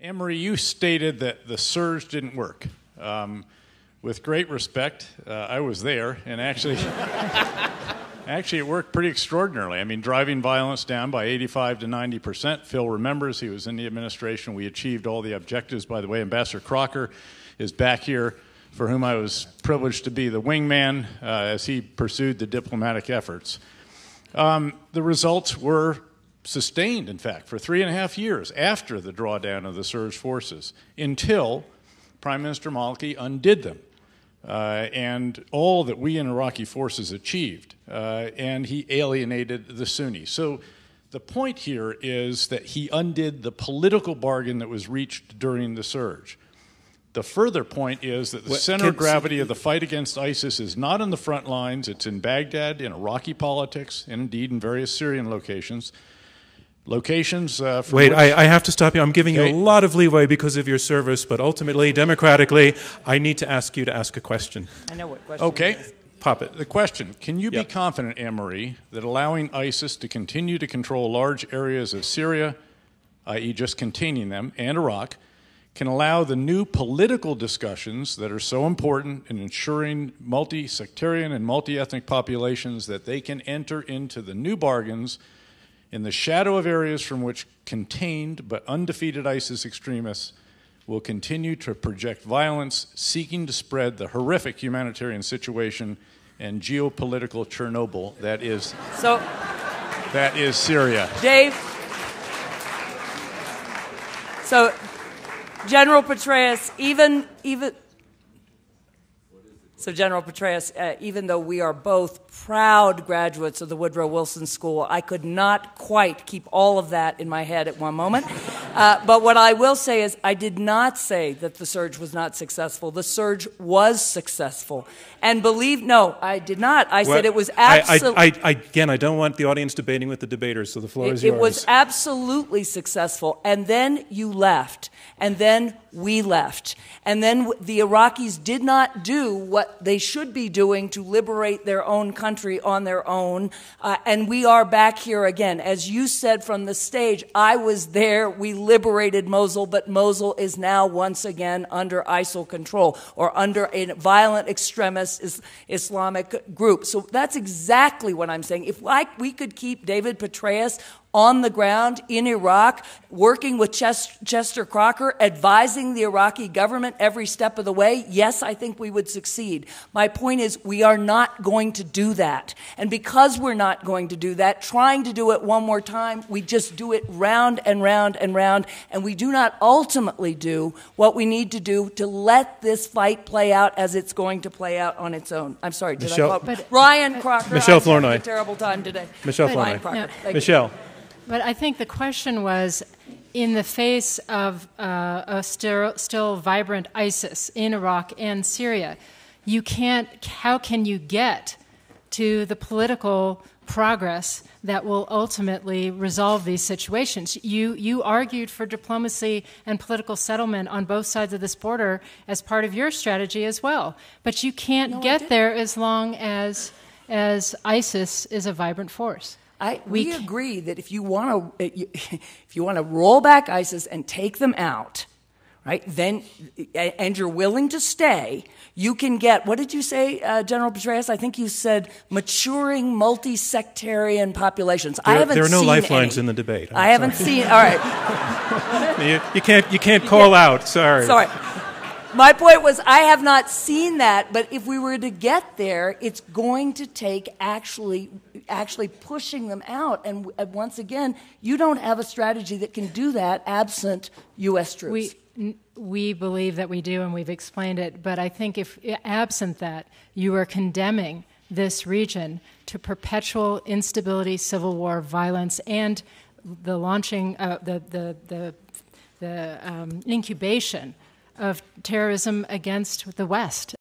Anne-Marie, you stated that the surge didn't work. With great respect, I was there, and actually it worked pretty extraordinarily. I mean, driving violence down by 85 to 90%. Phil remembers, he was in the administration. We achieved all the objectives. By the way, Ambassador Crocker is back here, for whom I was privileged to be the wingman as he pursued the diplomatic efforts. The results were sustained, in fact, for 3.5 years after the drawdown of the surge forces, until Prime Minister Maliki undid them. And all that we in Iraqi forces achieved, and he alienated the Sunnis. So the point here is that he undid the political bargain that was reached during the surge. The further point is that the center of gravity of the fight against ISIS is not on the front lines. It's in Baghdad, in Iraqi politics, and indeed in various Syrian locations. Wait, I have to stop you. I'm giving you a lot of leeway because of your service, but ultimately, democratically, I need to ask you to ask a question. I know what question it is. Pop it. The question, can you be confident, Anne-Marie, that allowing ISIS to continue to control large areas of Syria, i.e. just containing them, and Iraq, can allow the new political discussions that are so important in ensuring multi-sectarian and multi-ethnic populations that they can enter into the new bargains in the shadow of areas from which contained but undefeated ISIS extremists will continue to project violence, seeking to spread the horrific humanitarian situation and geopolitical Chernobyl that is Syria. Dave, so General Petraeus, General Petraeus, even though we are both proud graduates of the Woodrow Wilson School, I could not quite keep all of that in my head at one moment. But what I will say is I did not say that the surge was not successful. The surge was successful. And no, I did not. I said it was absolutely... Again, I don't want the audience debating with the debaters, so the floor is yours. It was absolutely successful. And then you left. And then we left. And then the Iraqis did not do what they should be doing to liberate their own country on their own. And we are back here again. As you said from the stage, I was there. We liberated Mosul, but Mosul is now once again under ISIL control or under a violent extremist Islamic group. So that's exactly what I'm saying. If we could keep David Petraeus on the ground in Iraq, working with Chester Crocker, advising the Iraqi government every step of the way, yes, I think we would succeed. My point is we are not going to do that. And because we're not going to do that, trying to do it one more time, we just do it round and round and round, and we do not ultimately do what we need to do to let this fight play out as it's going to play out on its own. I'm sorry, did I call Ryan Crocker? Michele Flournoy. I had a terrible time today. Michele Flournoy. Michele. But I think the question was, in the face of a still vibrant ISIS in Iraq and Syria, how can you get to the political progress that will ultimately resolve these situations? You argued for diplomacy and political settlement on both sides of this border as part of your strategy as well. But you can't get there as long as ISIS is a vibrant force. We agree that if you want to roll back ISIS and take them out, right? Then, and you're willing to stay, you can get. What did you say, General Petraeus? I think you said maturing multi-sectarian populations. There are no lifelines in the debate. I haven't seen. All right. you can't call out. Sorry. My point was I have not seen that, but if we were to get there, it's going to take actually pushing them out. And once again, you don't have a strategy that can do that absent U.S. troops. We believe that we do, and we've explained it. But I think if absent that, you are condemning this region to perpetual instability, civil war, violence, and the launching, the incubation of terrorism against the West.